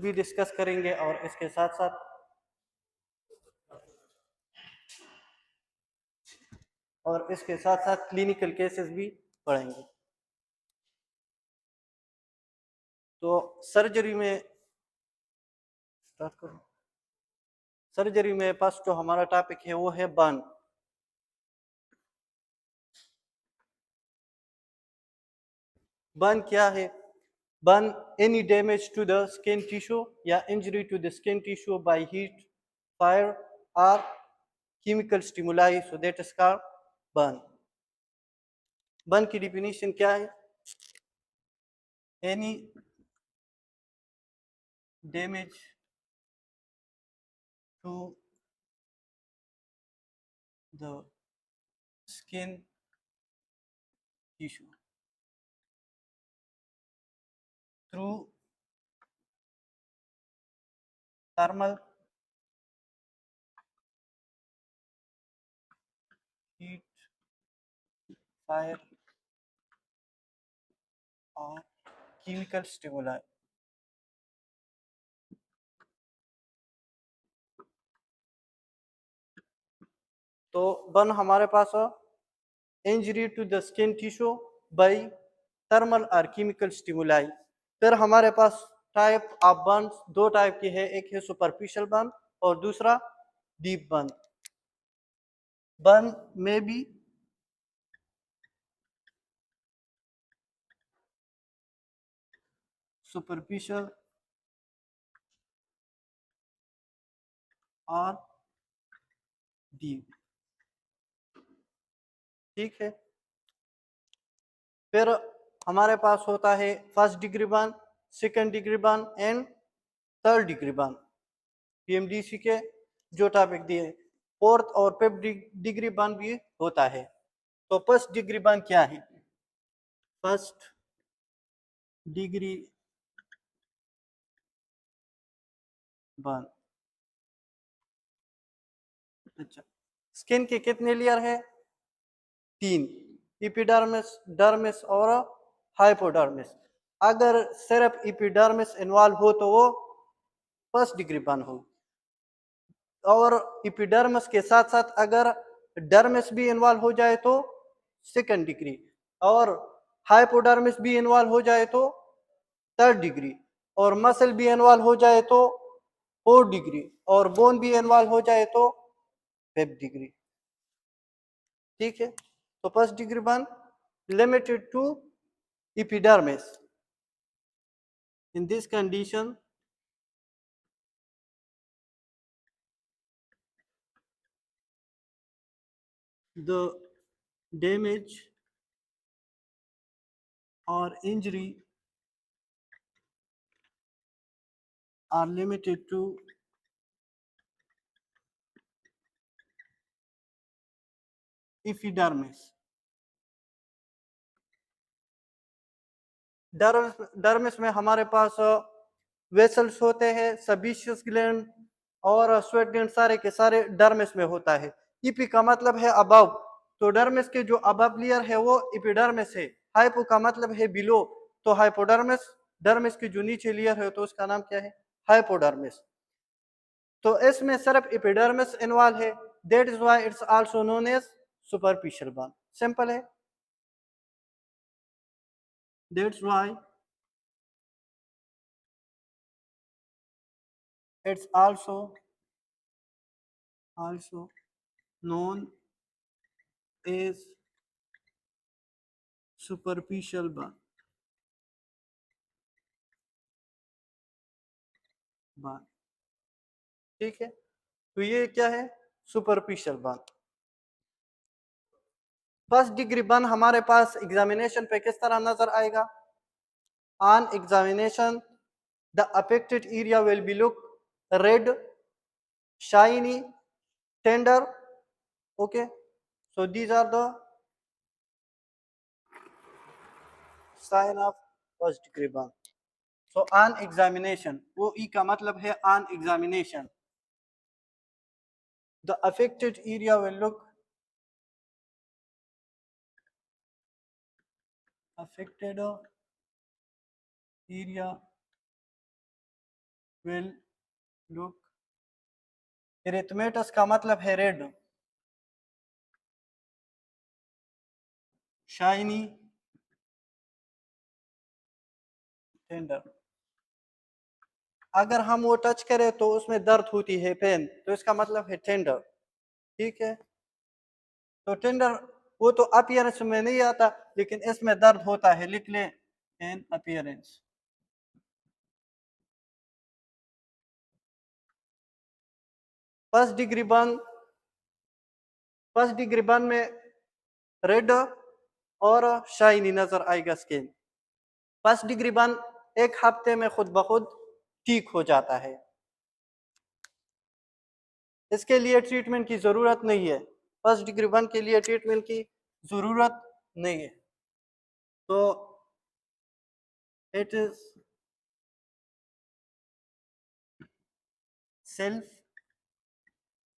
भी डिस्कस करेंगे और इसके साथ साथ क्लिनिकल केसेस भी पढ़ेंगे। तो सर्जरी में स्टार्ट करो। सर्जरी में फर्स्ट जो हमारा टॉपिक है वो है बर्न। बर्न क्या है? Burn any damage to the skin tissue या injury to the skin tissue by heat, fire और chemical stimuli, so that is called burn. Burn की डिफिनीशन क्या है? Any damage to the skin tissue through thermal heat, fire और chemical stimuli. तो burn हमारे पास injury to the skin tissue by thermal और chemical stimuli. फिर हमारे पास टाइप ऑफ बर्न दो टाइप की है, एक है सुपरफिशियल बर्न और दूसरा डीप बर्न। बर्न में भी सुपरफिशियल और डीप, ठीक है। फिर हमारे पास होता है first degree burn, second degree burn and third degree burn. PMDC के जो टॉपिक दिए, फोर्थ और फिफ्थ डिग्री बर्न भी होता है। तो फर्स्ट डिग्री बर्न क्या है? फर्स्ट डिग्री बर्न, अच्छा, स्किन के कितने लेयर है? तीन, एपिडर्मिस, डर्मिस और हाइपोडर्मिस। अगर सिर्फ एपिडर्मिस इन्वॉल्व हो तो वो फर्स्ट डिग्री बर्न हो, और एपिडर्मिस के साथ साथ अगर डर्मिस भी इन्वॉल्व हो जाए तो सेकंड डिग्री, और हाइपोडर्मिस भी इन्वॉल्व हो जाए तो थर्ड डिग्री, और मसल भी इन्वॉल्व हो जाए तो फोर्थ डिग्री, और बोन भी इन्वॉल्व हो जाए तो फिफ्थ डिग्री, ठीक है। तो first degree burn limited to epidermis. In this condition, the damage or injury are limited to epidermis. Dermis में हमारे पास वेसल्स होते हैं, सबीशियस ग्लैंड और स्वेट ग्लैंड सारे के सारे डर्मिस में होता है। ईपी का मतलब है अबव, तो डर्मिस के जो अबव लेयर है वो एपिडर्मिस है। हाइपो का मतलब है बिलो, तो हाइपोडर्मिस। डर्मिस की जो नीचे लेयर है तो उसका नाम क्या है? हाइपोडर्मिस। तो इसमें सिर्फ एपिडर्मिस इन्वॉल्व है, that is why it's also known as superficial burn. Simple है, that's why it's also known as superficial burn, ठीक है। तो ये क्या है? Superficial burn. First degree burn हमारे पास एग्जामिनेशन पे किस तरह नजर आएगा? On examination the affected area will be look red, shiny, tender, okay, so these are the sign of first degree burn. So on examination, वो ई का मतलब है on examination, the affected area will look affected area will look, erythematous का मतलब है red, shiny, tender. अगर हम वो टच करें तो उसमें दर्द होती है, पेन, तो इसका मतलब है टेंडर। ठीक है, तो टेंडर वो तो अपीयरेंस में नहीं आता, लेकिन इसमें दर्द होता है, लिख लें इन अपीयरेंस। फर्स्ट डिग्री बर्न में रेड और शाइनी नजर आएगा स्किन। फर्स्ट डिग्री बर्न एक हफ्ते में खुद ब खुद ठीक हो जाता है, इसके लिए ट्रीटमेंट की जरूरत नहीं है। फर्स्ट डिग्री बर्न के लिए ट्रीटमेंट की जरूरत नहीं है। तो it is self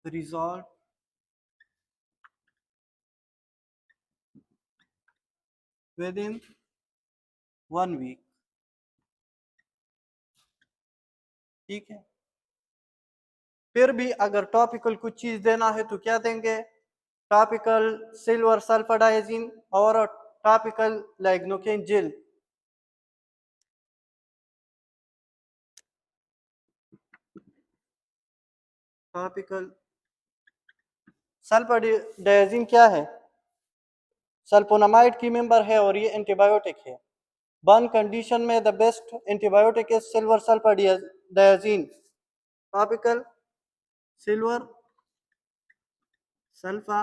resolve within 1 week. ठीक है, फिर भी अगर टॉपिकल कुछ चीज देना है तो क्या देंगे? टॉपिकल सिल्वर सल्फाडाइजिन और टॉपिकल लाइग्नोकेन जेल। टॉपिकल सल्फाडाइजिन क्या है? सल्फोनामाइड की मेंबर है और ये एंटीबायोटिक है। बर्न कंडीशन में the best antibiotic is silver sulfadiazine. Topical silver sulfa,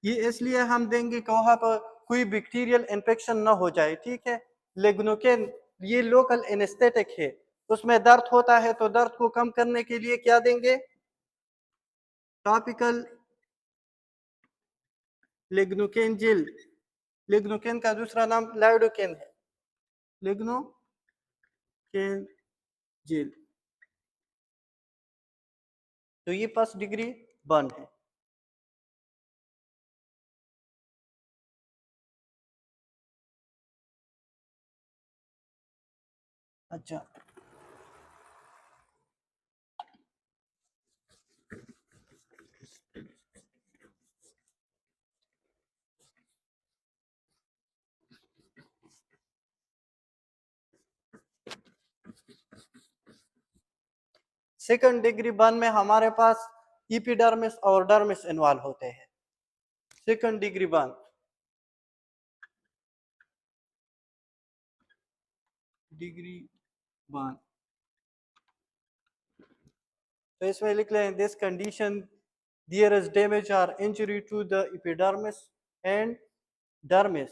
ये इसलिए हम देंगे कि वहां पर कोई बैक्टीरियल इन्फेक्शन ना हो जाए। ठीक है, लेग्नोकेन ये लोकल एनेस्थेटिक है, उसमें दर्द होता है, तो दर्द को कम करने के लिए क्या देंगे? Topical लेग्नोकेन jail. लेग्नोकेन का दूसरा नाम लाइडोकेन है, लेग्नोकेन जेल। तो ये फर्स्ट डिग्री बर्न है। अच्छा, सेकंड डिग्री बर्न में हमारे पास इपिडर्मिस और डर्मिस इन्वॉल्व होते हैं। Second degree burn, degree burn, तो इसमें लिख लें this condition there is damage और injury to the epidermis and dermis.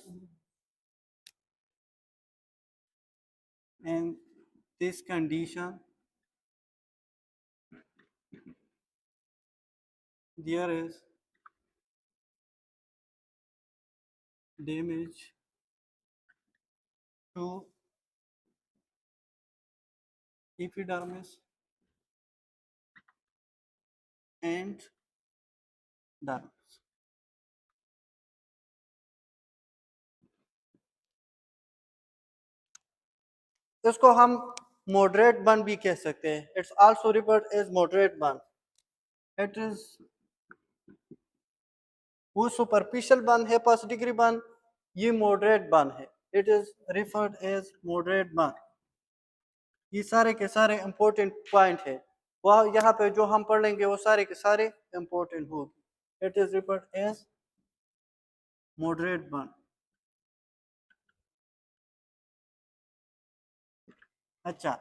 In this condition there is damage to epidermis and dermis. इसको हम मॉडरेट बर्न भी कह सकते हैं। It's also referred as moderate burn. It is वो superficial burn है first degree burn, ये moderate burn है। It is referred as moderate burn. ये सारे के सारे इंपॉर्टेंट पॉइंट है, वह यहाँ पे जो हम पढ़ लेंगे वो सारे के सारे इंपॉर्टेंट होगी। It is referred as moderate burn. अच्छा,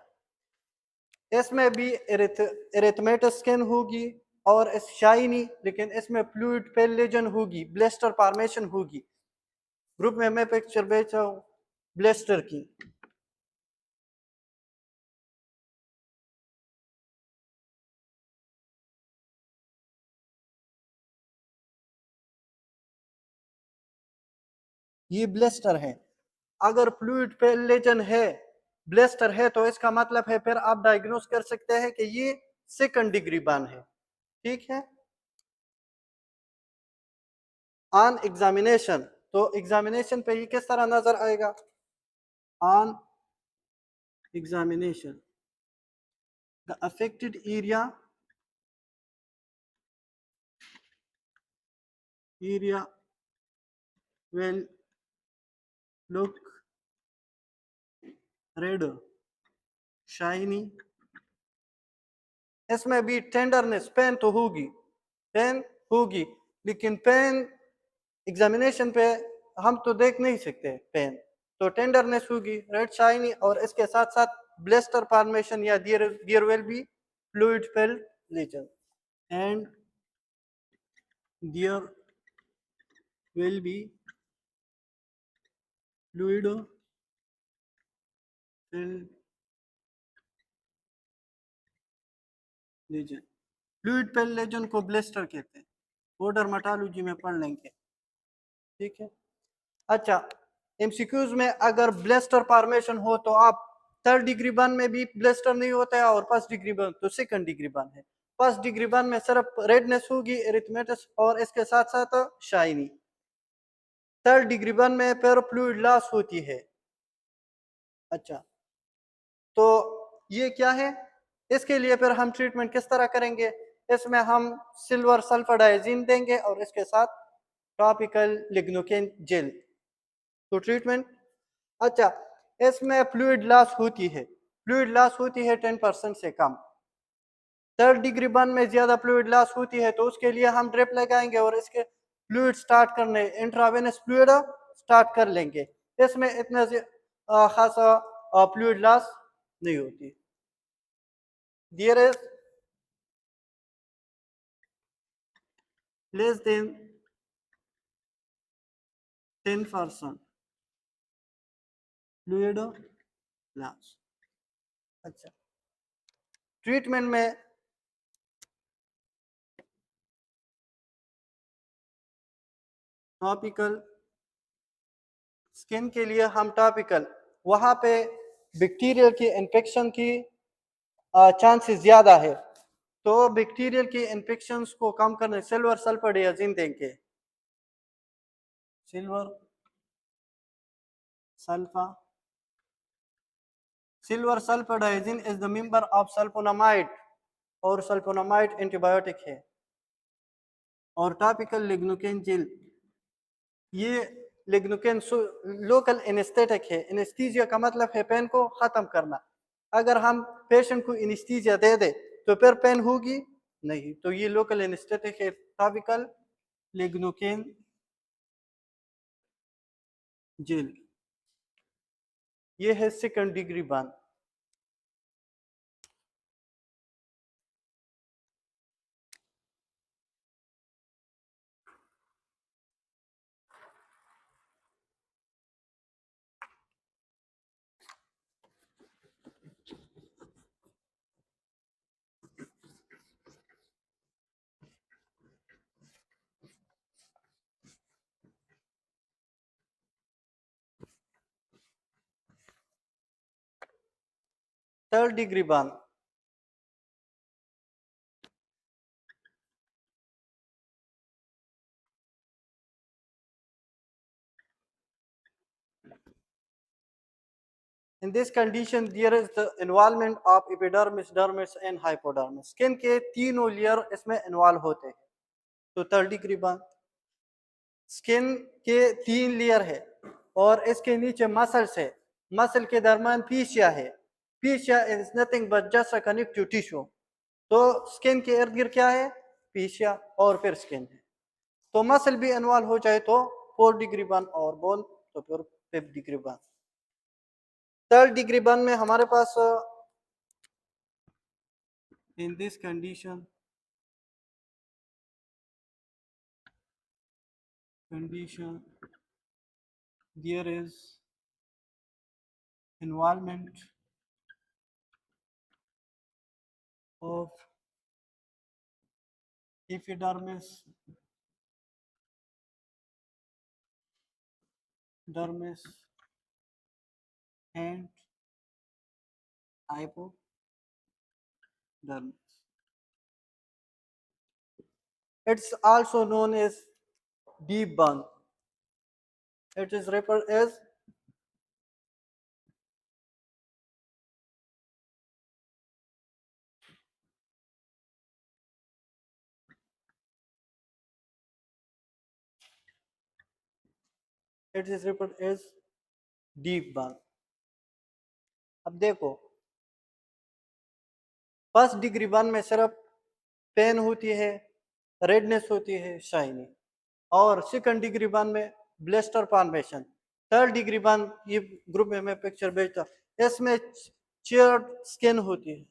इसमें भी एरिथमेटस स्किन होगी और शाइनी, लेकिन इसमें फ्लूइड पेल लेजन होगी, ब्लेस्टर फॉर्मेशन होगी। ग्रुप में मैं पिक्चर भेजा हूँ ब्लेस्टर की। ये ब्लेस्टर है। अगर फ्लूइड पेल लेजन है, ब्लेस्टर है, तो इसका मतलब है फिर आप डायग्नोस कर सकते हैं कि ये सेकंड डिग्री बर्न है। ठीक है, ऑन एग्जामिनेशन, तो एग्जामिनेशन पे ये किस तरह नजर आएगा? On examination. The affected area will look red, shiny. इसमें भी टेंडरनेस, पेन तो होगी, पेन होगी, लेकिन पेन एग्जामिनेशन पे हम तो देख नहीं सकते पेन, तो टेंडरनेस होगी, रेड शाइनी, और इसके साथ साथ ब्लेस्टर फॉर्मेशन या there will be fluid filled lesion and there will be fluid filled lesion. Fluid filled lesion को ब्लेस्टर कहते हैं, बॉर्डर मेटालर्जी में पढ़ लेंगे, ठीक है। अच्छा, एमसीक्यूज में अगर ब्लेस्टर फॉर्मेशन हो तो आप थर्ड डिग्री बर्न में भी ब्लेस्टर नहीं होता है, और फर्स्ट डिग्री बर्न तो सेकंड डिग्री बर्न है। फर्स्ट डिग्री बर्न में सिर्फ रेडनेस होगी, एरिथमेटस, और इसके साथ साथ शाइनी। थर्ड डिग्री बर्न में फिर फ्लूइड लॉस होती है। अच्छा, तो ये क्या है, इसके लिए फिर हम ट्रीटमेंट किस तरह करेंगे, इसमें हम सिल्वर सल्फर डाइजीन देंगे और इसके साथ टॉपिकल लिग्नोकेन जेल। तो ट्रीटमेंट, अच्छा, इसमें फ्लूइड लॉस होती है, फ्लूइड लॉस होती है 10% से कम। थर्ड डिग्री बर्न में ज्यादा फ्लूइड लॉस होती है तो उसके लिए हम ड्रिप लगाएंगे और इसके फ्लूइड स्टार्ट करने, इंट्रावेनस फ्लूइड स्टार्ट कर लेंगे, इसमें इतना खासा फ्लूइड लॉस नहीं होती। There is less than 10% fluid loss. अच्छा, ट्रीटमेंट में टॉपिकल, स्किन के लिए हम टॉपिकल, वहां पे बैक्टीरियल की इन्फेक्शन की चांसेस ज्यादा है, तो बैक्टीरियल की इन्फेक्शंस को कम करने सिल्वर सल्फर डाइजीन देंगे। Silver sulfur, silver sulfadiazine is the member of sulfonamide, और सल्फोनामाइड एंटीबायोटिक है। और टॉपिकल लिग्नोकेन जेल, ये लिग्नोकेन लोकल एनेस्थेटिक है, एनेस्थीजिया का मतलब है पेन को खत्म करना। अगर हम पेशेंट को एनेस्थीजिया दे दे तो फिर पेन होगी नहीं, तो ये लोकल एनेस्थेटिक है, टॉपिकल लिग्नोकेन जेल। ये है second degree burn. Third degree burn, in this condition there is the involvement of epidermis, dermis and hypodermis। Skin के तीनों लेयर इसमें इन्वॉल्व होते हैं। तो थर्ड डिग्री बर्न, स्किन के 3 लेयर है और इसके नीचे मसल्स है, मसल के दरमियान फीशिया है, fascia is nothing but just a connective tissue. तो स्किन के इर्द गिर्द क्या है, फीशिया और फिर स्किन है। तो मसल भी इन्वॉल्व हो जाए तो 4 डिग्री बर्न, और बोन तो फिर 5 degree burn. Third degree burn में हमारे पास in this condition there is involvement of epidermis, dermis and hypodermis। It's also known as deep burn. It is referred as it is report as deep burn. अब देखो, first degree burn में सिर्फ pen होती है, redness होती है, shining. और second degree burn में blister formation. Third degree burn, ये ग्रुप में मैं पिक्चर भेजता, इसमें चेयर्ड स्किन होती है।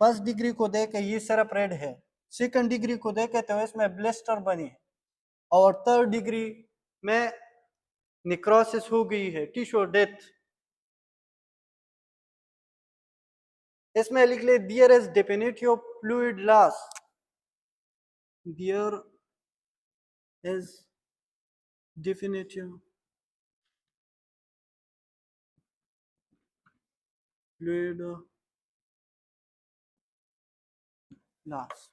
फर्स्ट डिग्री को देखे ये सिर्फ रेड है, सेकंड डिग्री को देखे तो इसमें ब्लिस्टर बनी है, और थर्ड डिग्री में निक्रोसिस हो गई है, टिश्यू डेथ। इसमें लिख ले there is definitive fluid loss, there is definitive fluid loss।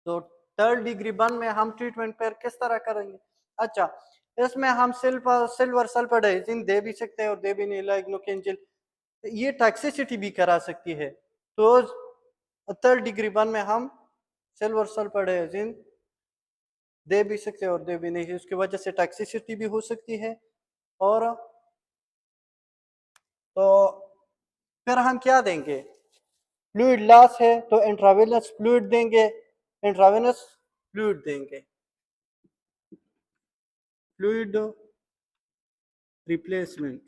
तो थर्ड डिग्री बर्न में हम ट्रीटमेंट पर किस तरह करेंगे? अच्छा, इसमें हम सिल्वर सल्फर डाइजिन दे भी सकते हैं और दे भी नहीं, लाइक नोकेंजिल, ये टॉक्सिसिटी भी करा सकती है। तो थर्ड डिग्री बर्न में हम सिल्वर सल्फर डाइजिन दे भी सकते हैं और दे भी नहीं, उसकी वजह से टॉक्सिसिटी भी हो सकती है। और तो फिर हम क्या देंगे? फ्लूइड लॉस है तो इंट्रावेनस फ्लूइड देंगे, इंट्रावेनस फ्लूइड देंगे, fluid replacement.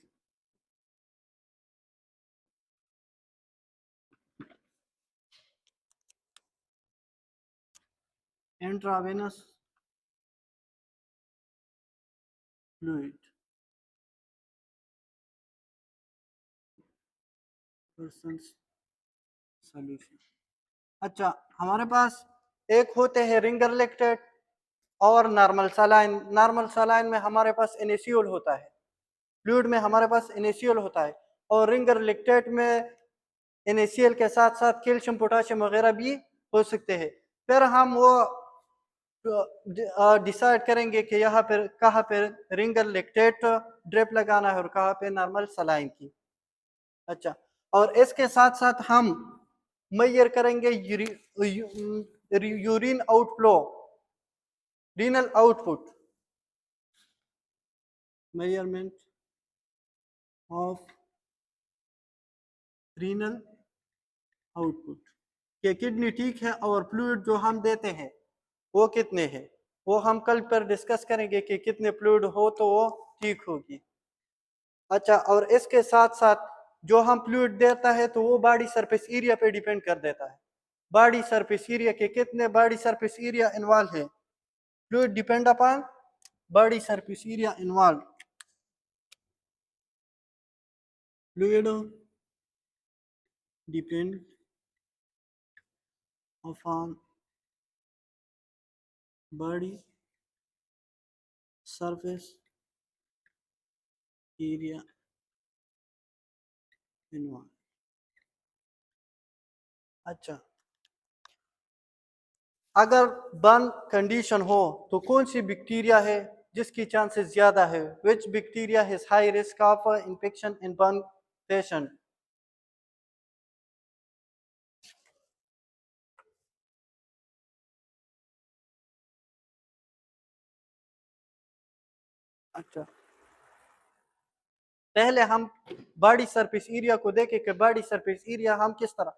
Intravenous fluid solution. अच्छा, हमारे पास एक होते हैं रिंगर लेक्टेट और नॉर्मल सलाइन। नॉर्मल सलाइन में हमारे पास इनिशियल होता है, फ्लूइड में हमारे पास इनिशियल होता है, और रिंगर लेक्टेट में इनिशियल के साथ साथ कैल्शियम पोटाशियम वगैरह भी हो सकते हैं। फिर हम वो डिसाइड करेंगे कि यहाँ पर कहाँ पर रिंगर लेक्टेट ड्रिप लगाना है और कहाँ पे नॉर्मल सलाइन की। अच्छा, और इसके साथ साथ हम मेजर करेंगे urine outflow, renal output, measurement of renal output, कि किडनी ठीक है और फ्लूइड जो हम देते हैं वो कितने हैं, वो हम कल पर डिस्कस करेंगे कि कितने फ्लूइड हो तो वो ठीक होगी। अच्छा, और इसके साथ साथ जो हम फ्लूइड देता है तो वो बॉडी सरफेस एरिया पे डिपेंड कर देता है। बॉडी सरफेस एरिया के कितने बॉडी सरफेस एरिया इन्वॉल्व है, fluid depend upon body surface area involve, fluid depend upon body surface area involve. अच्छा, अगर बर्न कंडीशन हो तो कौन सी बैक्टीरिया है जिसकी चांसेस ज्यादा है? विच bacteria has high risk of infection in burn patient? अच्छा, पहले हम बॉडी सरफेस एरिया को देखें कि बॉडी सरफेस एरिया हम किस तरह,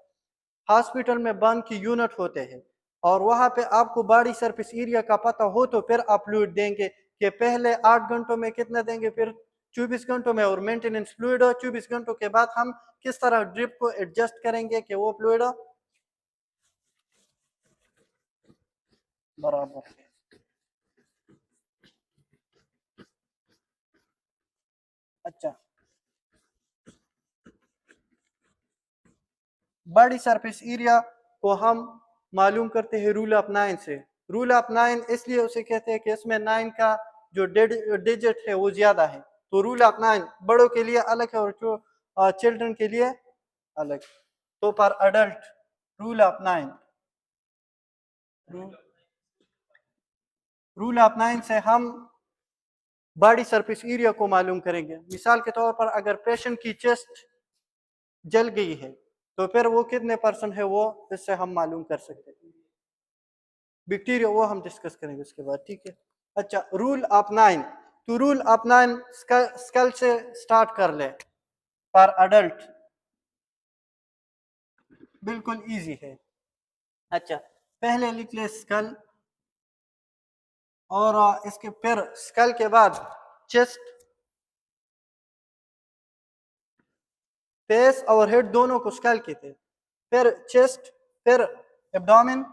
हॉस्पिटल में बर्न की यूनिट होते हैं और वहां पे आपको बॉडी सरफेस एरिया का पता हो तो फिर आप फ्लूइड देंगे कि पहले 8 घंटों में कितना देंगे, फिर 24 घंटों में, और मेंटेनेंस फ्लूइड हो 24 घंटों के बाद हम किस तरह ड्रिप को एडजस्ट करेंगे कि वो फ्लूइड बराबर है। अच्छा, बॉडी सरफेस एरिया को हम मालूम करते हैं रूल ऑफ 9 से। रूल ऑफ 9 इसलिए उसे कहते हैं कि इसमें 9 का जो डिजिट है वो ज्यादा है। तो रूल ऑफ 9 बड़ों के लिए अलग है और जो चिल्ड्रन के लिए अलग। तो पर adult rule of 9, rule of 9 से हम बॉडी सरफेस एरिया को मालूम करेंगे। मिसाल के तौर पर अगर पेशेंट की चेस्ट जल गई है तो फिर वो कितने परसेंट है, वो इससे हम मालूम कर सकते हैं। बैक्टीरिया वो हम डिस्कस करेंगे उसके बाद, ठीक है। अच्छा, रूल ऑफ 9, तो रूल ऑफ 9 स्कल से स्टार्ट कर ले। फॉर अडल्ट बिल्कुल इजी है। अच्छा, पहले लिख ले स्कल, और इसके फिर स्कल के बाद चेस्ट, फेस और हेड दोनों को स्कल कहते हैं। फिर चेस्ट, फिर एब्डोमेन,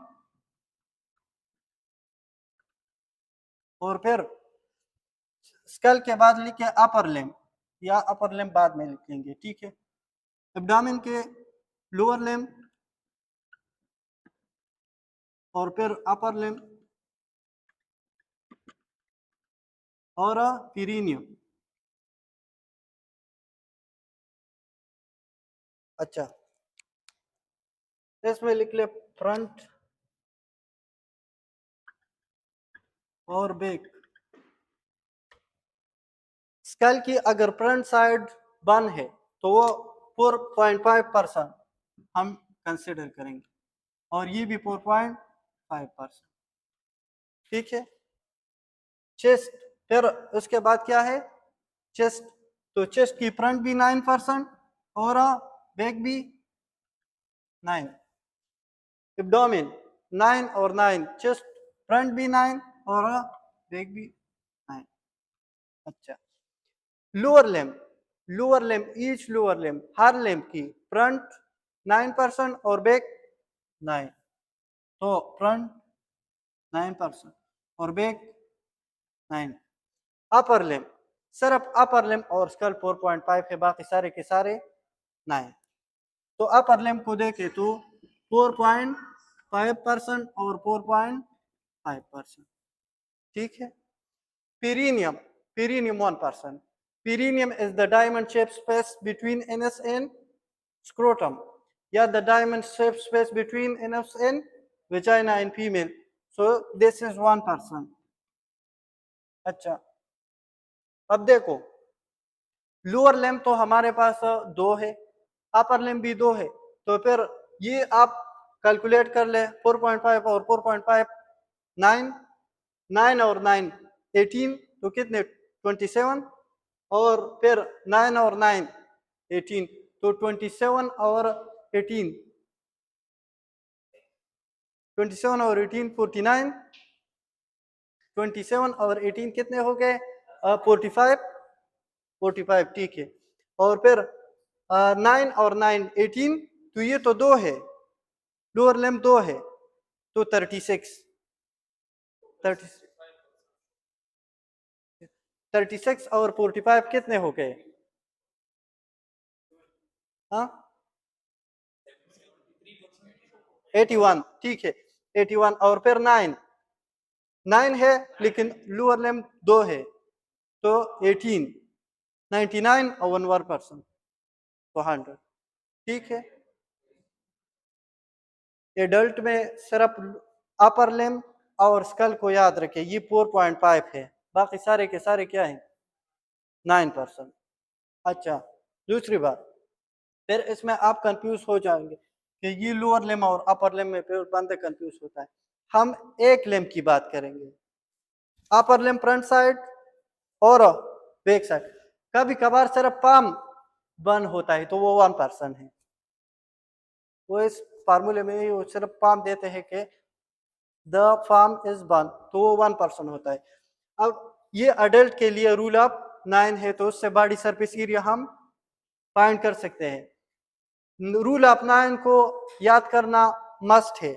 और फिर स्कल के बाद लिखे अपर लिम्ब, या अपर लिम्ब बाद में लिखेंगे, ठीक है। एब्डोमेन के लोअर लिम्ब, और फिर अपर लिम्ब, और पीरिनियम। अच्छा, इसमें लिख ले फ्रंट और बैक। स्कल की अगर फ्रंट साइड बन है तो वो 4.5% हम कंसिडर करेंगे, और ये भी 4.5%, ठीक है। चेस्ट, फिर उसके बाद क्या है, चेस्ट, तो चेस्ट की फ्रंट भी 9% और बैक भी 9। एब्डोमेन 9 और 9, चेस्ट फ्रंट भी 9 और बैक भी 9। अच्छा, lower limb, lower limb, each lower limb, हर लिम्ब की फ्रंट 9% और बैक 9, तो फ्रंट 9% और बैक 9। अपर लिम्ब, सिर्फ अपर लिम्ब और स्कल 4.5 है, बाकी सारे के सारे 9। तो अपर लिम्ब को देखे तो 4.5% और 4.5%, ठीक है। Perineum, perineum 1%। Perineum is the diamond shaped space between anus and scrotum, या the diamond shaped space between anus and vagina in female. So this is 1%. अच्छा, अब देखो, लोअर लिम्ब तो हमारे पास 2 है, अपर लिम्ब भी 2 है, तो फिर ये आप कैलकुलेट कर ले, 4.5 और 4.5, 9, 9 और 9 18, तो कितने 27, और फिर 9 और 9 18, तो 27 और 18, 27 और 18 49, 27 और 18 कितने हो गए 45, 45, ठीक है। और फिर 9 और 9 18, तो ये तो 2 है, लोअर लिम्ब 2 है, तो 36, 36 और 45 कितने हो गए, हाँ 81, ठीक है। 81 और फिर 9, 9 है लेकिन लोअर लिम्ब 2 है, तो 18, 99 और 1%, तो 100, ठीक है। एडल्ट में सिर्फ अपर लिम्ब और स्कल को याद रखें, ये 4.5 है, बाकी सारे के सारे क्या है 9%। अच्छा, दूसरी बात, फिर इसमें आप कंफ्यूज हो जाएंगे कि ये लोअर लिम्ब और अपर लिम्ब में फिर बंदे कंफ्यूज होता है। हम एक लिम्ब की बात करेंगे, अपर लिम्ब फ्रंट साइड और बैक साइड। कभी कभार सिर्फ पाम बन होता है तो वो 1% है, वो इस फार्मूले में वो सिर्फ पाम देते हैं कि द फार्म इज बन, तो वो 1% होता है। अब ये अडल्ट के लिए रूल ऑफ 9 है, तो उससे बॉडी सरफेस एरिया हम फाइंड कर सकते हैं। रूल ऑफ 9 को याद करना मस्ट है।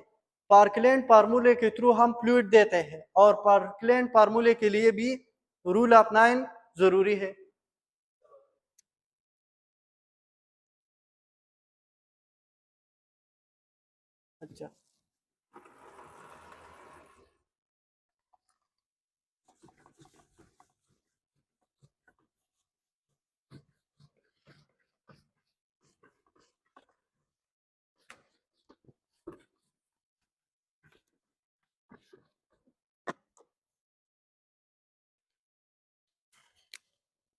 पार्कलैंड फार्मूले के थ्रू हम फ्लूइड देते हैं, और पार्कलैंड फार्मूले के लिए भी रूल ऑफ 9 जरूरी है। अच्छा,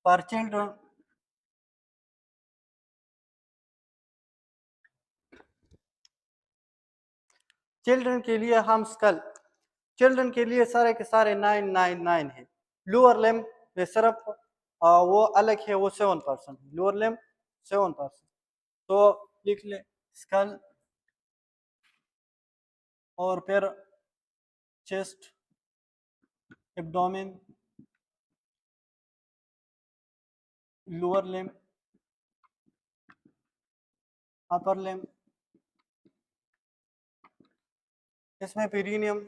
फॉर चिल्ड्रन चिल्ड्रन के लिए हम स्कल चिल्ड्रन के लिए सारे के सारे 999 है। लोअर लिम्ब में सिर्फ वो अलग है, वो 7% है। Lower limb 7%। तो लिख ले स्कल और फिर chest, abdomen, lower limb, upper limb, इसमें पेरिनियम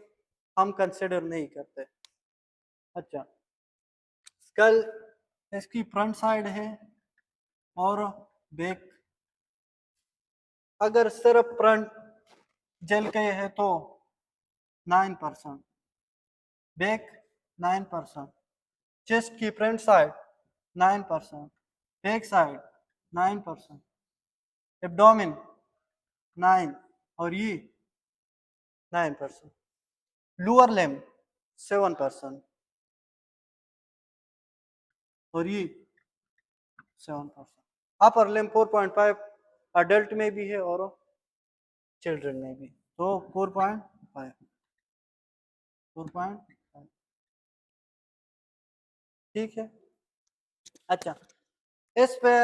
हम कंसिडर नहीं करते। अच्छा, स्कल इसकी फ्रंट साइड है और बैक। अगर सिर्फ फ्रंट जल गए है तो 9%, बैक 9%, चेस्ट की front side 9%, back side 9%, abdomen 9 और ये 9%, लोअर लिम्ब 7% और ये 7%, अपर लिम्ब 4.5 अडल्ट में भी है और चिल्ड्रन में भी। तो 4.5 ठीक है। अच्छा, इस पे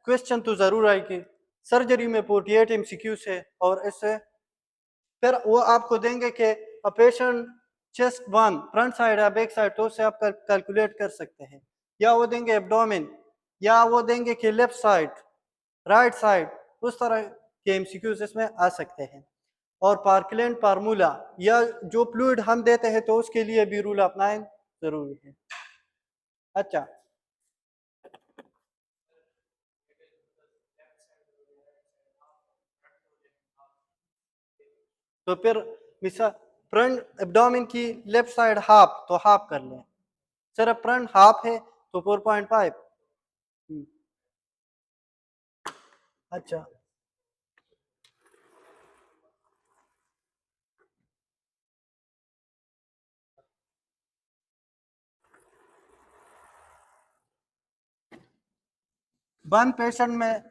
क्वेश्चन तो जरूर आएगी। सर्जरी में 48 MCQs है और इससे फिर वो आपको देंगे कि patient chest one front side या बैक साइड, तो उससे आप कैलकुलेट कर सकते हैं। या वो देंगे एब्डोमेन, या वो देंगे कि लेफ्ट साइड, राइट साइड, उस तरह के MCQs इसमें आ सकते हैं। और पार्कलैंड फार्मूला या जो फ्लूइड हम देते हैं तो उसके लिए भी रूल अपनाएं जरूरी है। अच्छा, तो फिर मिसा फ्रंट एब्डोमेन की लेफ्ट साइड हाफ, तो हाफ कर लें। सिर्फ फ्रंट हाफ है तो 4.5। अच्छा, वन पेशेंट में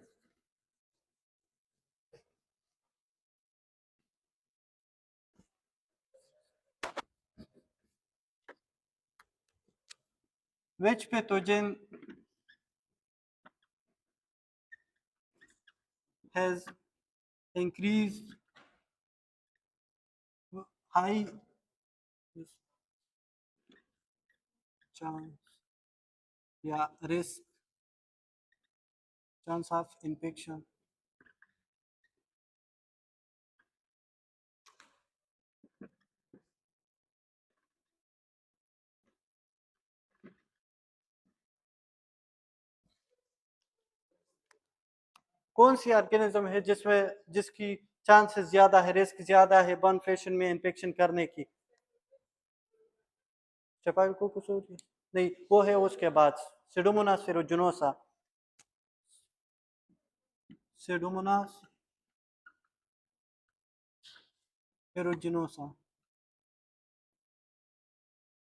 which pathogen has increased high chance या risk chance of infection? कौन सी ऑर्गेनिज्म है जिसकी चांसेस ज्यादा है, रिस्क ज्यादा है बर्न पेशेंट में इन्फेक्शन करने की? स्टेफाइलोकोकस नहीं, वो है उसके बाद सिडोमोनास एरुजिनोसा। सिडोमोनास एरुजिनोसा,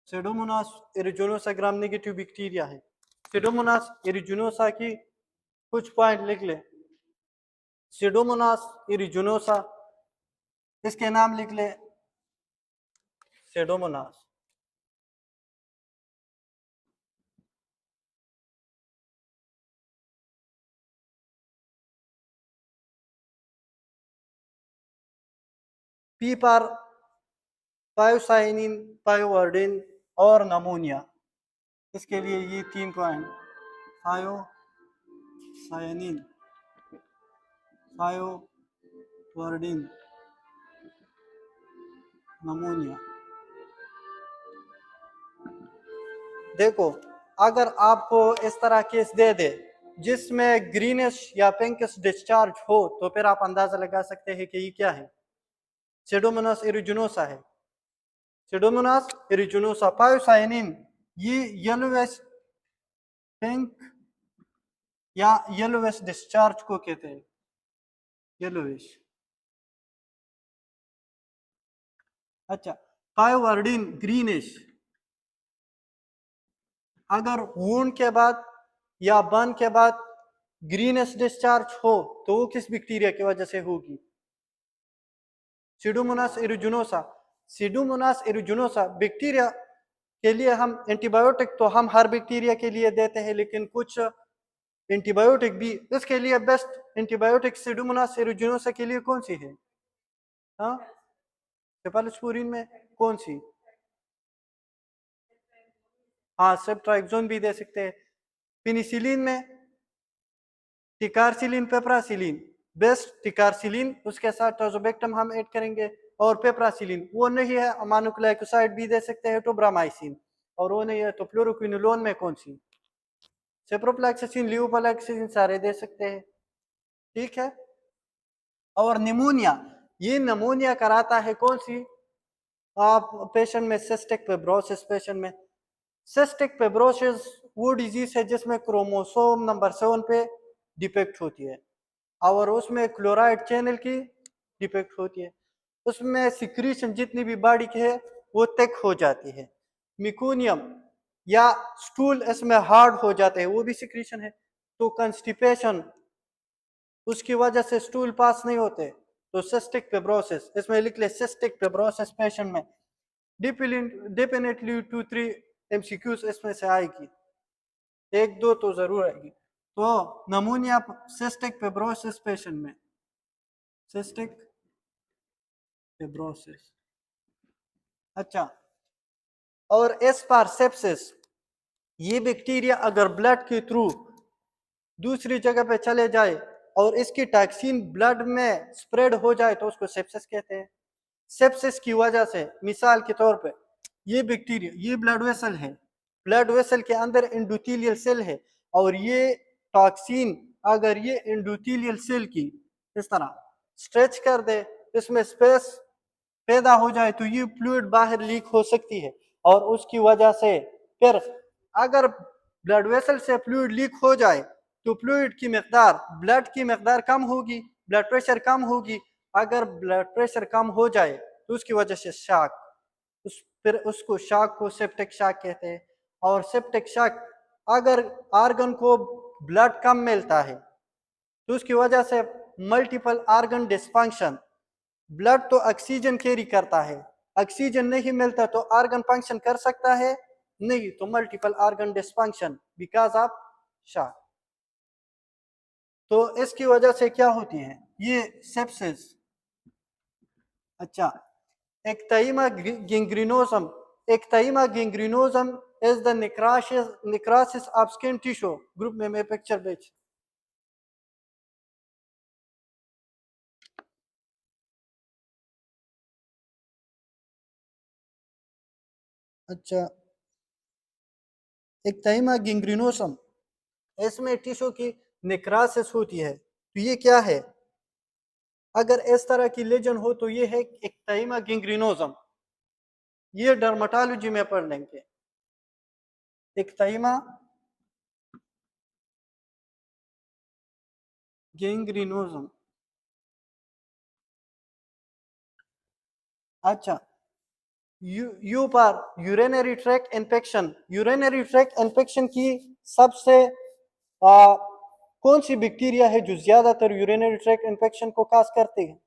सिडोमोनास एरुजिनोसा ग्राम नेगेटिव बैक्टीरिया है। सिडोमोनास एरुजिनोसा की कुछ पॉइंट लिख ले। सिडोमोनास एरुजिनोसा, इसके नाम लिख ले सिडोमोनास। पी पर पायोसाइनिन, पायोवर्डिन और नमोनिया, इसके लिए ये 3 पॉइंट। पायोसाइनिन, पायोवर्डिन, नमोनिया। देखो, अगर आपको इस तरह केस दे दे जिसमें ग्रीनिश या पिंकिश डिस्चार्ज हो, तो फिर आप अंदाजा लगा सकते हैं कि ये क्या है। सिडोमोनास एरुजिनोसा है। सिडोमोनास एरुजिनोसा। पायोसाइनिन, ये येलोविश पिंक या येलोविश डिस्चार्ज को कहते हैं, येलोविश। अच्छा, पायोवर्डिन ग्रीनिश। अगर वूंड के बाद या बर्न के बाद ग्रीनेस डिस्चार्ज हो तो वो किस बैक्टीरिया की वजह से होगी? सीडोमोनास एरिजुनोसा। सीडोमोनास एरिजुनोसा बैक्टीरिया के लिए हम एंटीबायोटिक तो हम हर बैक्टीरिया के लिए देते हैं, लेकिन कुछ एंटीबायोटिक भी इसके लिए बेस्ट एंटीबायोटिक सीडोमोनास एरिजुनोसा के लिए कौन सी है? हाँ, सेफालोस्पोरिन में कौन सी? हाँ, सेफ्ट्राइक्सोन भी दे सकते हैं। पेनिसिलिन में टिकारसिलिन, पेप्रासिलिन बेस्ट टिकारसिलिन, उसके साथ टोजोबेक्टम हम ऐड करेंगे, और पेप्रासिलिन वो नहीं है अमानोग्लाइकोसाइड भी दे सकते हैं, टोब्रामाइसिन, और वो नहीं है तो फ्लोरोक्विनोलोन में कौन सी? सेप्रोफ्लैक्सिसिन, लियोपोलैक्सिसिन सारे दे सकते हैं। ठीक है। और निमोनिया, ये निमोनिया कराता है कौन सी? आप पेशेंट में सिस्टिक फिब्रोसिस, पेशेंट में सिस्टिक फिब्रोसिस वो डिजीज है जिसमें क्रोमोसोम नंबर 7 पे डिफेक्ट होती है और उसमें क्लोराइड चैनल की डिफेक्ट होती है, उसमें सिक्रीशन जितनी भी बॉडी की है वो थिक हो जाती है। मिकोनियम या स्टूल इसमें हार्ड हो जाते हैं, वो भी सिक्रीशन है। तो कंस्टिपेशन, उसकी वजह से स्टूल पास नहीं होते, तो सिस्टिक फिब्रोसिस, इसमें लिख ले सिस्टिक फिब्रोसिस पेशेंट में डेफिनेटली 2-3 एमसीक्यूज इसमें से आएगी, एक दो तो जरूर आएगी। तो नमूनिया सिस्टिक फिब्रोसिस पेशेंट में, सिस्टिक फिब्रोसिस। अच्छा, और एस्पार सेप्सिस, ये बैक्टीरिया अगर ब्लड के थ्रू दूसरी जगह पे चले जाए और इसकी टॉक्सिन ब्लड में स्प्रेड हो जाए तो उसको सेप्सिस कहते हैं। सेप्सिस की वजह से मिसाल के तौर पे ये बैक्टीरिया, ये ब्लड वेसल है, ब्लड वेसल के अंदर एंडोथेलियल सेल है, और ये टॉक्सिन अगर ये एंडोथेलियल सेल की इस तरह स्ट्रेच कर दे, इसमें स्पेस पैदा हो जाए तो ये फ्लूइड बाहर लीक हो सकती है, और उसकी वजह से फिर अगर ब्लड वेसल से फ्लूइड लीक हो जाए तो फ्लूइड की मकदार, ब्लड की मकदार कम होगी, ब्लड प्रेशर कम होगी। अगर ब्लड प्रेशर कम हो जाए तो उसकी वजह से शॉक, फिर उसको शॉक को सेप्टिक शॉक कहते हैं। और सेप्टिक शॉक अगर आर्गन को ब्लड कम मिलता है तो उसकी वजह से मल्टीपल आर्गन डिस्फंक्शन, ब्लड तो ऑक्सीजन कैरी करता है, ऑक्सीजन नहीं मिलता तो आर्गन फंक्शन कर सकता है नहीं, तो multiple organ dysfunction because of shock. तो इसकी वजह से क्या होती है ये सेप्सिस। अच्छा, ecthyma gangrenosum, ecthyma gangrenosum is the necrosis of skin tissue group में मैं पिक्चर भेज। अच्छा, एक्टाइमा गिंग्रिनोसम, इसमें टिश्यू की नेक्रोसिस होती है, तो ये क्या है? अगर इस तरह की लेजन हो तो ये है एक्टाइमा गिंग्रिनोसम, ये डर्मेटोलॉजी में पढ़ लेंगे। एक्टाइमा गिंग्रिनोसम। अच्छा, यू पर urinary tract infection, urinary tract infection की सबसे कौन सी बैक्टीरिया है जो ज्यादातर यूरिनरी ट्रैक इन्फेक्शन को काज करती है?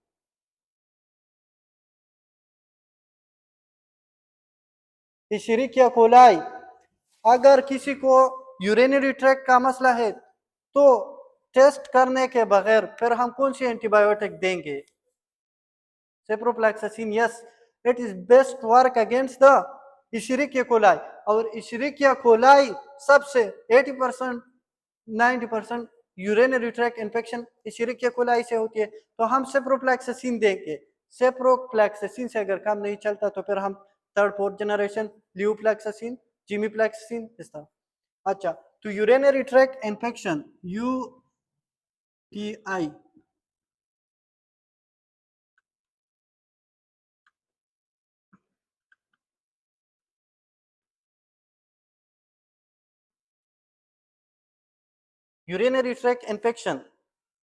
इशरिकिया कोलाई। अगर किसी को यूरिनरी ट्रैक का मसला है तो टेस्ट करने के बगैर फिर हम कौन सी एंटीबायोटिक देंगे? Ciprofloxacin, yes, it is best work against the Escherichia coli. और इशरिकिया कोलाई सबसे 80% 90% urinary tract infection Escherichia coli से होती है, तो हम सेप्रोफ्लैक्सिसिन देंगे। सेप्रोफ्लैक्सिसिन से अगर काम नहीं चलता तो फिर हम थर्ड फोर्थ जनरेशन लियोफ्लैक्सिसिन, जिमीफ्लैक्सिसिन इस तरह। अच्छा, तो urinary tract infection UTI, urinary tract infection,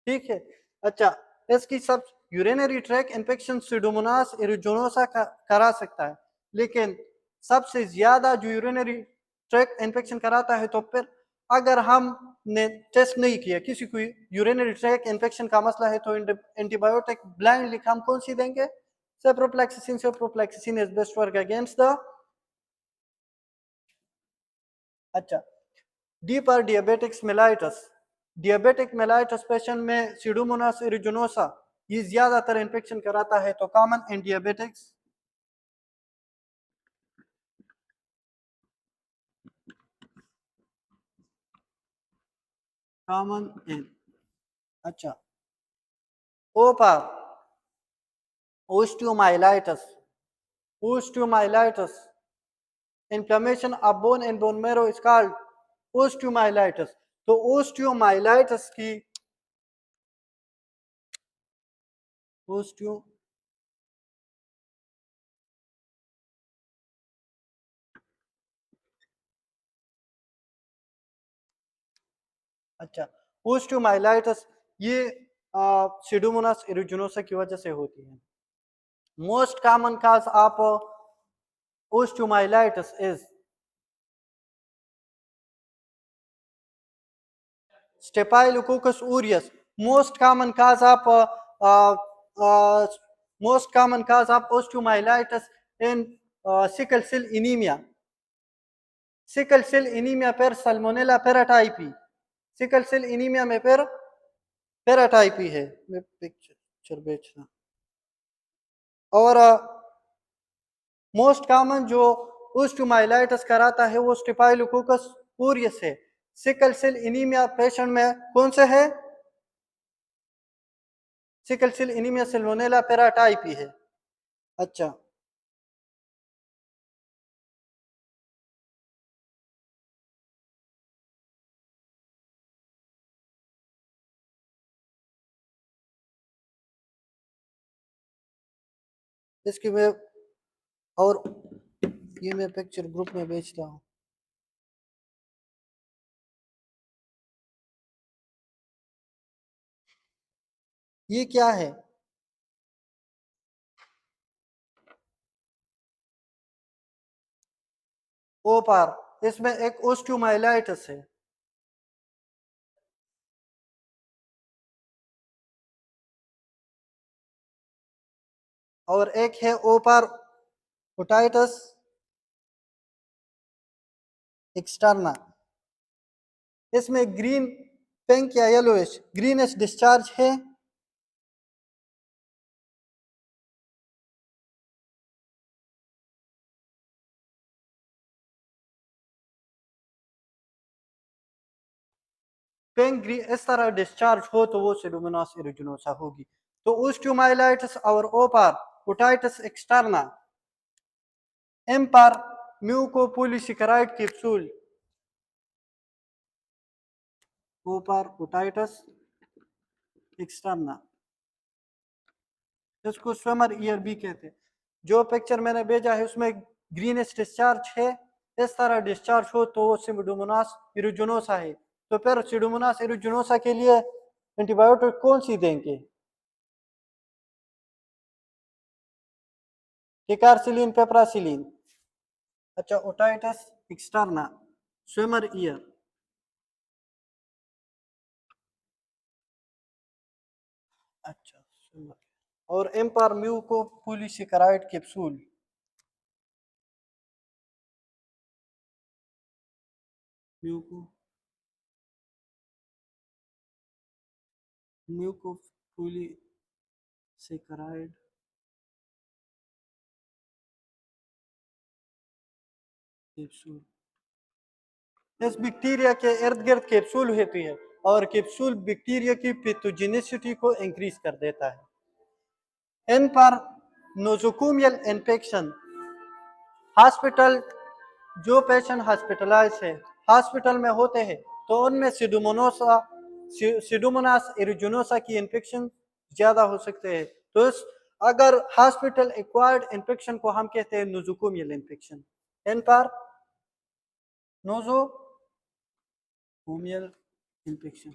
ठीक है। अच्छा, इसकी सब यूरिनरी ट्रैक इन्फेक्शन सीडोमोनास एरिज़ोनोसा करा सकता है, लेकिन सबसे ज्यादा जो यूरिनरी ट्रैक इन्फेक्शन कराता है तो फिर अगर हमने टेस्ट नहीं किया, किसी को यूरिनरी ट्रैक इन्फेक्शन का मसला है, तो एंटीबायोटिक ब्लाइंडली हम कौन सी देंगे? Ciprofloxacin. Ciprofloxacin is best work against the. अच्छा, डी पर diabetes mellitus. Diabetic mellitus patient में सीडोमोनास एरिजिनोसा ये ज्यादातर इन्फेक्शन कराता है, तो कॉमन इन डियाबेटिक्स। Common in. अच्छा, ओ पर osteomyelitis. Osteomyelitis inflammation of bone and bone marrow is called osteomyelitis. तो ओस्टियोमाइलाइटिस की ओस्टियो अच्छा, ओस्टियोमाइलाइटिस ये सीडोमोनास एरिजिनोसा की वजह से होती है। Most common cause of osteomyelitis is Staphylococcus aureus. Most common cause of uh, uh, most common cause of osteomyelitis in sickle cell anemia. Sickle cell anaemia पर salmonella paratyphi. Sickle cell anaemia में पर पेराटाइपी है। मैं picture बेच रहा। और most common जो osteomyelitis कराता है वो स्टेफाइलोकोकस ऑरियस है। सिकल सेल एनीमिया पेशेंट में कौन से है? सिकल सेल एनीमिया सल्मोनेला पेराटाइपी है। अच्छा, इसकी मैं और ये मैं पिक्चर ग्रुप में भेजता हूँ। ये क्या है? ओ पार इसमें एक ओस्टियोमाइलाइटिस है। और एक है ओ पार ओटाइटिस एक्सटर्ना। इसमें ग्रीन पिंक या येलोइश ग्रीनिश डिस्चार्ज है। पिंक ग्रीन इस तरह डिस्चार्ज हो तो वो सीडोमोनास एरिजिनोसा होगी। तो ओस्टियोमाइलाइटिस और ओ पार ओटाइटिस एक्सटर्ना। एम पर म्यूकोपॉलीसेकेराइड कैप्सूल। ओ पर ओटाइटिस एक्सटर्ना, इसको स्विमर ईयर भी कहते हैं। जो पिक्चर मैंने भेजा है उसमें ग्रीनिश डिस्चार्ज है। इस तरह डिस्चार्ज हो तो वो सीडोमोनास एरिजिनोसा है। तो फिर सीडोमोनास एरिजिनोसा के लिए एंटीबायोटिक कौन सी देंगे? Ticarcillin piperacillin. अच्छा, ओटाइटिस एक्सटर्ना स्विमर ईयर। अच्छा, स्विमर और एम्पार mucopolysaccharide capsule. Muco mucopolysaccharide capsule. इस बैक्टीरिया के इर्द गिर्द कैप्सूल होती है और कैप्सूल बैक्टीरिया की पैथोजेनिसिटी को इंक्रीज कर देता है। इन पर नोजोकोमियल इन्फेक्शन। हॉस्पिटल जो पेशेंट हॉस्पिटलाइज है हॉस्पिटल में होते हैं तो उनमें सिडोमोनास एरिजिनोसा की इन्फेक्शन ज्यादा हो सकते हैं। तो इस अगर हॉस्पिटल एक्वायर्ड इन्फेक्शन को हम कहते हैं नोजोकोमियल इन्फेक्शन। इन पर नोजोकोमियल इन्फेक्शन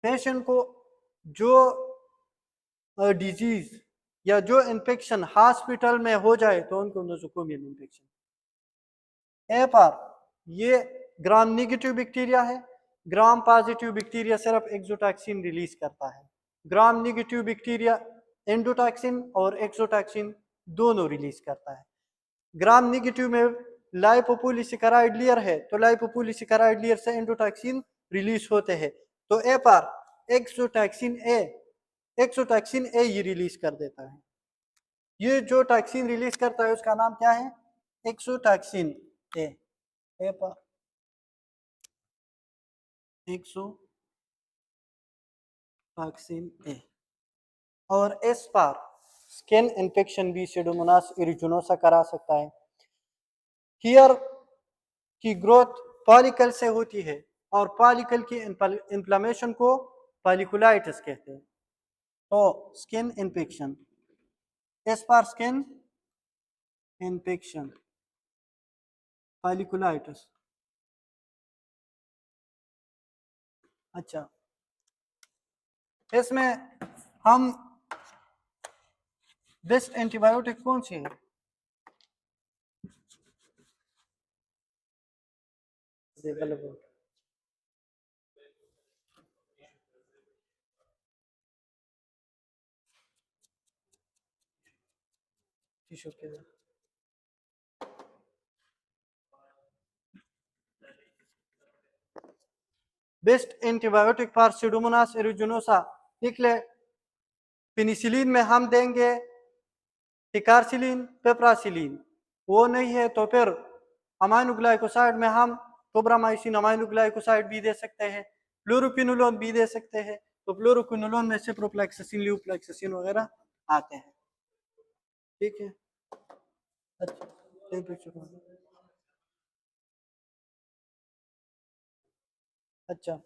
पेशेंट को जो डिजीज या जो इन्फेक्शन हॉस्पिटल में हो जाए तो उनको नोजोकोमियल इन्फेक्शन। ए पर ये ग्राम नेगेटिव बैक्टीरिया है, ग्राम पॉजिटिव बैक्टीरिया सिर्फ एक्सोटॉक्सिन रिलीज करता है। ग्राम नेगेटिव बैक्टीरिया एंडोटॉक्सिन और एक्सोटॉक्सिन दोनों रिलीज करता है। ग्राम नेगेटिव में लाइपोपोलिसेकेराइड लेयर है, तो लाइपोपोलिसेकेराइड लेयर से एंडोटॉक्सिन रिलीज होते हैं। तो ए पर एक्सोटॉक्सिन ए ये रिलीज कर देता है। ये जो टॉक्सिन रिलीज करता है उसका नाम क्या है? एक्सोटॉक्सिन ए। ए पर एक्सोटॉक्सिन ए। और इस पर स्किन इन्फेक्शन भी सीडोमोनास एरिजिनोसा करा सकता है। हियर की ग्रोथ पॉलिकल से होती है और पॉलिकल की इन्फ्लेमेशन को पॉलिकुलाइटिस कहते हैं। तो स्किन इन्फेक्शन, इस पर स्किन इन्फेक्शन, पॉलिकुलाइटिस। अच्छा, इसमें हम बेस्ट एंटीबायोटिक कौन सी है? टिश्यू के बेस्ट एंटीबायोटिक फॉर सीडोमोनास एरिजिनोसा निकले, पेनिसिलिन में हम देंगे टिकारसिलिन, पेप्रासिलिन। वो नहीं है तो फिर अमाइनोग्लाइकोसाइड में हम टोब्रामाइसिन अमाइनोग्लाइकोसाइड भी दे सकते हैं, फ्लोरोक्विनोलोन भी दे सकते हैं। तो फ्लोरोक्विनोलोन में सिप्रोफ्लैक्सासिन, ल्यूफ्लैक्सासिन वगैरह आते हैं। ठीक है। अच्छा, अच्छा,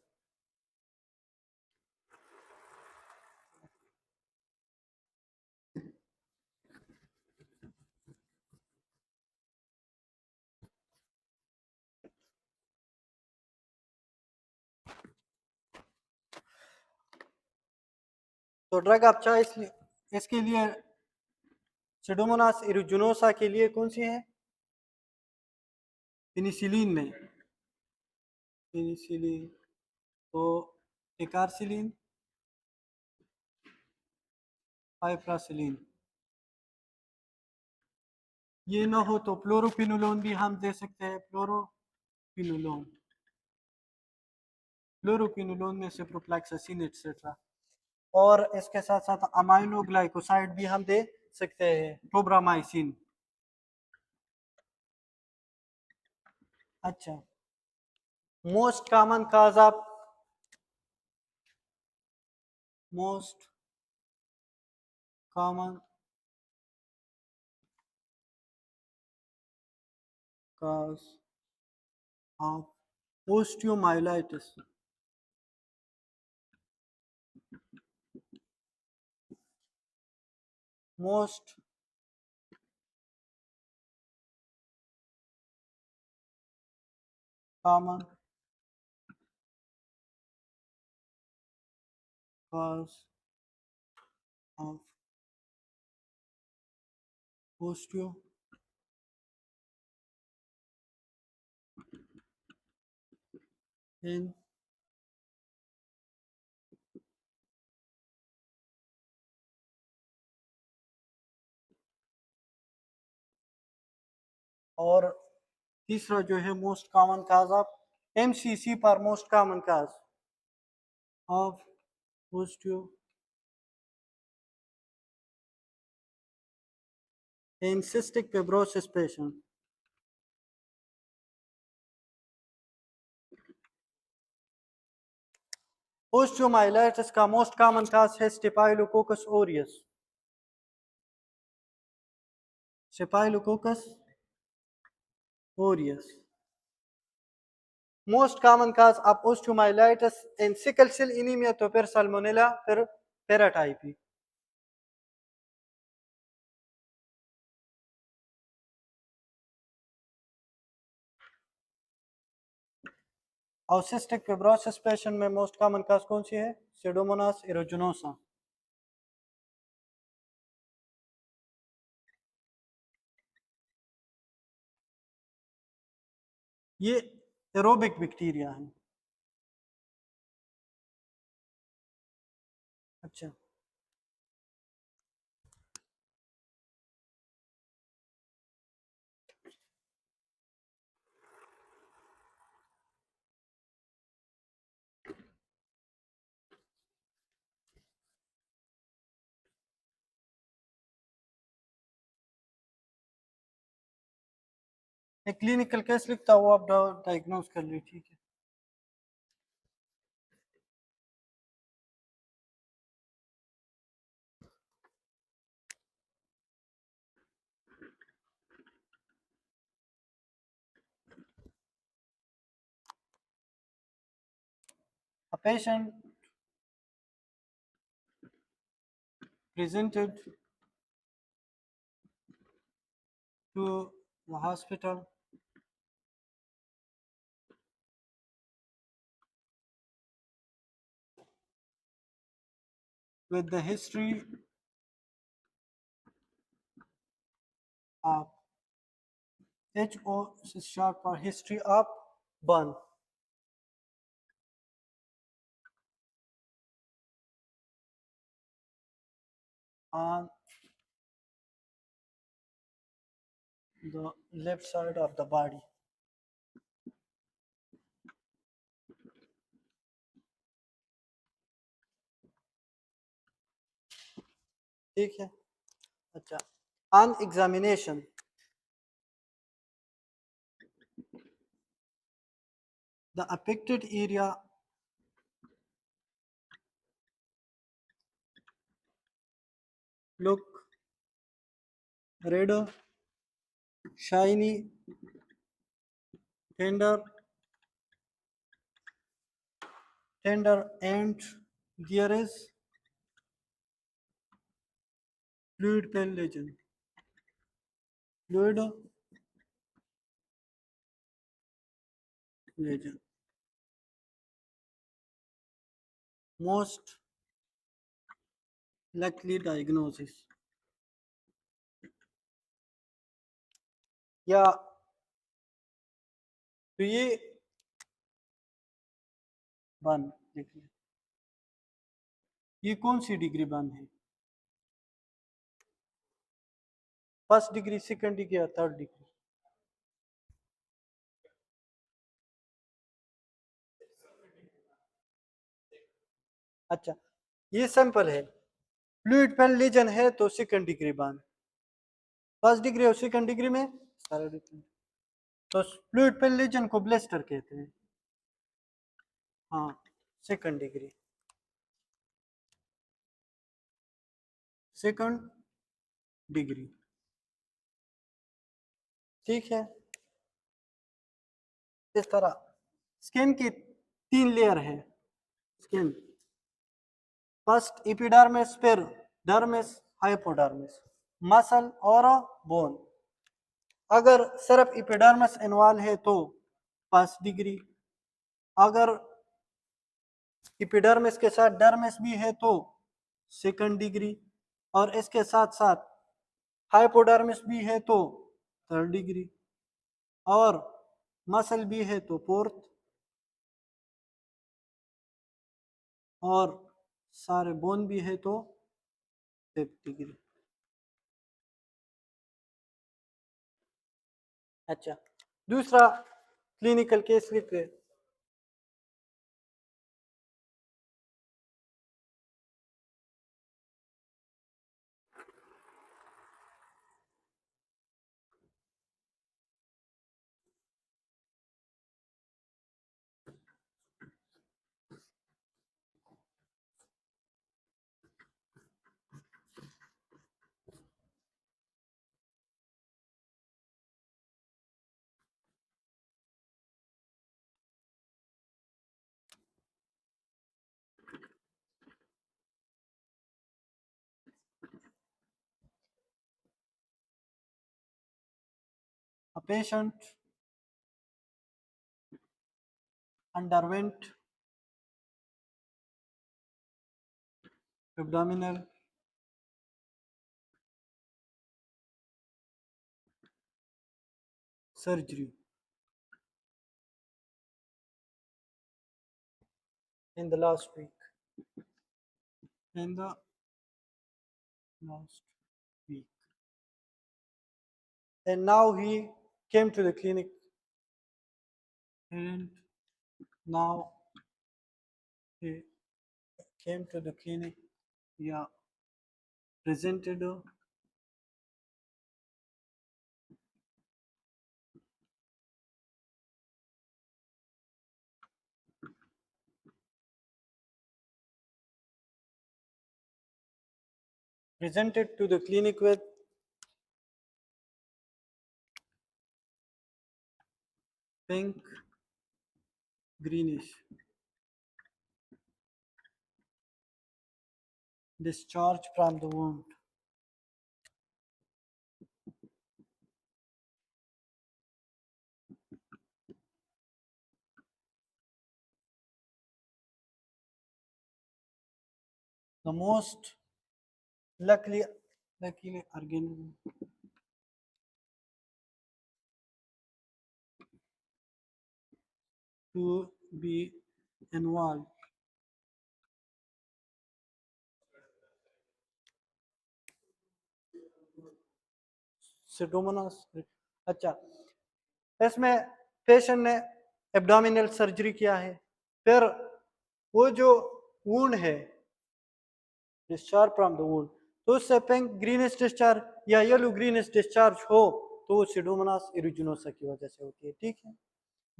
तो ड्रग आप चॉइस इसके लिए सीडोमोनास एरिजिनोसा के लिए कौन सी है? पेनिसिलिन में पेनिसिलिन, तो टिकारसिलिन, पाइप्रासिलिन। ये ना हो तो फ्लोरोक्विनोलोन भी हम दे सकते हैं, फ्लोरोक्विनोलोन, फ्लोरोक्विनोलोन में सिप्रोफ्लैक्सासिन एटसेट्रा। और इसके साथ साथ अमाइनो ग्लाइकोसाइड भी हम दे सकते हैं, टोब्रामाइसिन। अच्छा, most common cause of most common cause of osteomyelitis, most common cause of osteo in और तीसरा जो है most common cause of MCC पर most common cause of osteo in cystic fibrosis patient. Osteomyelitis का most common cause है Staphylococcus aureus, Staphylococcus aureus. Most common cause of osteomyelitis in sickle cell anaemia, तो फिर Salmonella, फिर paratyphi. और cystic fibrosis patient में most common काज कौन सी है? Pseudomonas एरोजिनोसा। ये एरोबिक बैक्टीरिया है। अच्छा, एक क्लिनिकल केस लिखता हूँ, आप डायग्नोज कर ली, ठीक है। A patient presented to the hospital with the history of HO is short for history of burn on the left side of the body। ठीक है। अच्छा, on examination the affected area look red, shiny, tender, and there is fluid pale fluid lesion, most likely diagnosis। या तो ये बन देखिए, ये कौन सी डिग्री बन है? फर्स्ट डिग्री, सेकंड डिग्री या थर्ड डिग्री? अच्छा, ये सिंपल है, फ्लूइड पेन लीजन है तो second degree burn. First degree और सेकंड डिग्री में सारा डिफरेंस। तो फ्लूइड पेन लीजन को ब्लेस्टर कहते हैं। हाँ, सेकंड डिग्री, सेकंड डिग्री, ठीक है। इस तरह स्किन की 3 लेयर है स्किन। फर्स्ट एपिडर्मिस, फिर डर्मिस, हाइपोडर्मिस, मसल और बोन। अगर सिर्फ एपिडर्मिस इन्वॉल्व है तो फर्स्ट डिग्री, अगर एपिडर्मिस के साथ डर्मिस भी है तो सेकंड डिग्री, और इसके साथ साथ हाइपोडर्मिस भी है तो थर्ड डिग्री, और मसल भी है तो फोर्थ, और सारे बोन भी है तो फिफ्थ डिग्री। अच्छा, दूसरा क्लिनिकल केस लिखते हैं। A patient underwent abdominal surgery in the last week. In the last week. And now he came to the clinic. And now he came to the clinic. Yeah. Presented presented to the clinic with pink greenish discharge from the wound. The most luckily again to be involved. Pseudomonas. अच्छा, इसमें patient ने abdominal surgery किया है, फिर वो जो wound है discharge from the wound, तो उससे पिंक ग्रीनिश डिस्चार्ज या येलो ग्रीनिश डिस्चार्ज हो तो वो सीडोमोनास एरिजिनोसा की वजह से होती है। ठीक है,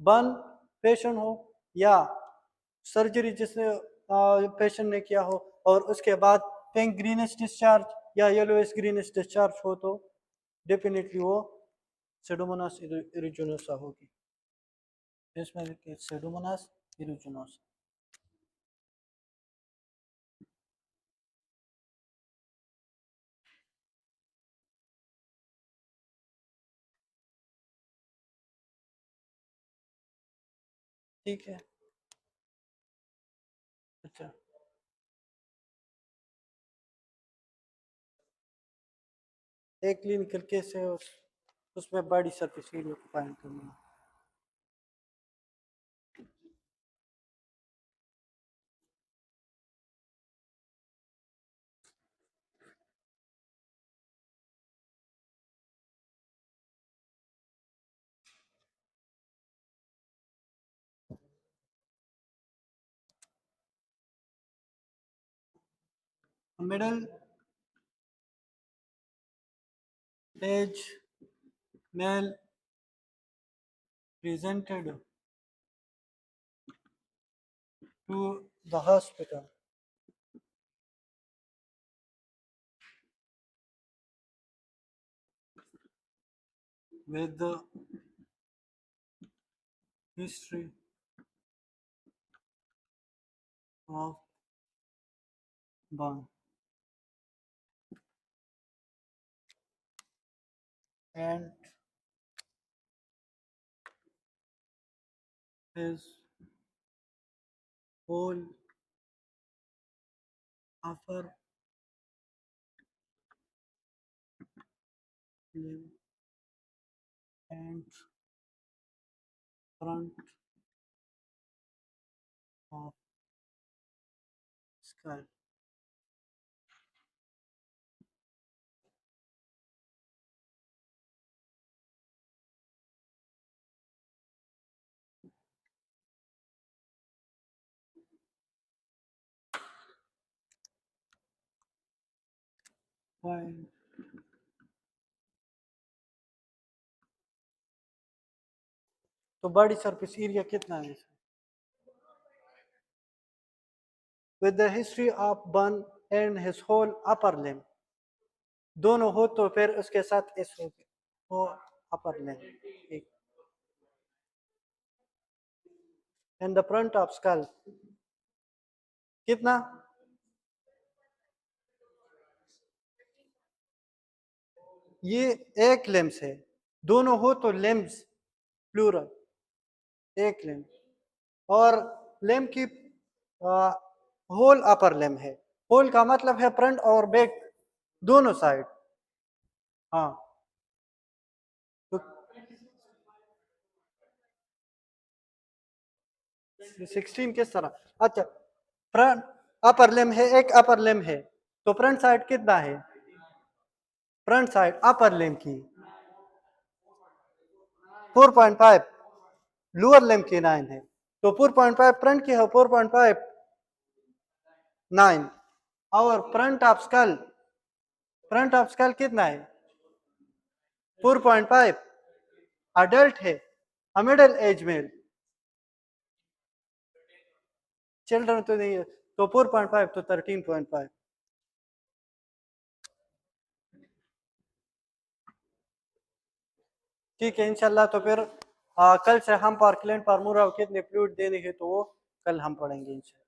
बर्न पेशेंट हो या सर्जरी जिसने पेशेंट ने किया हो और उसके बाद पिंक ग्रीनिश डिस्चार्ज या येलोइश ग्रीनिश डिस्चार्ज हो तो डेफिनेटली वो सीडोमोनास एरिजिनोसा होगी। इसमें सीडोमोनास एरिजिनोसा। ठीक है, अच्छा, एक क्लिनिकल केस है उसमें बॉडी सरफेस एरिया को फाइंड करना है। Middle age male presented to the hospital with the history of burn and his whole upper limb and front of skull. Point. तो बॉडी सरफेस एरिया कितना है? With the history of burn and his whole upper limb, दोनों हो तो फिर उसके साथ S हो वो upper limb and the front of skull कितना? ये एक लिम्स है, दोनों हो तो लिम्स प्लूरल, एक लिम्ब, और लिम्ब की होल अपर लिम्ब है। होल का मतलब है फ्रंट और बैक दोनों साइड। हाँ, तो 16 किस तरह? अच्छा, फ्रंट अपर लिम है, एक अपर लिम है, तो फ्रंट साइड कितना है? फ्रंट साइड अपर लिम की 4.5, लोअर लिम की 9 है, तो 4.5 फ्रंट की है, 4.5 9। और फ्रंट ऑफ स्कल कितना है? 4.5। अडल्ट है, मिडिल एज मेल, चिल्ड्रन तो नहीं है, तो 4.5 तो 13.5। ठीक है इंशाल्लाह। तो फिर कल से हम पार्कलैंड पार्मूरा कितने फ्लूइड देने हैं तो वो कल हम पढ़ेंगे इंशाल्लाह।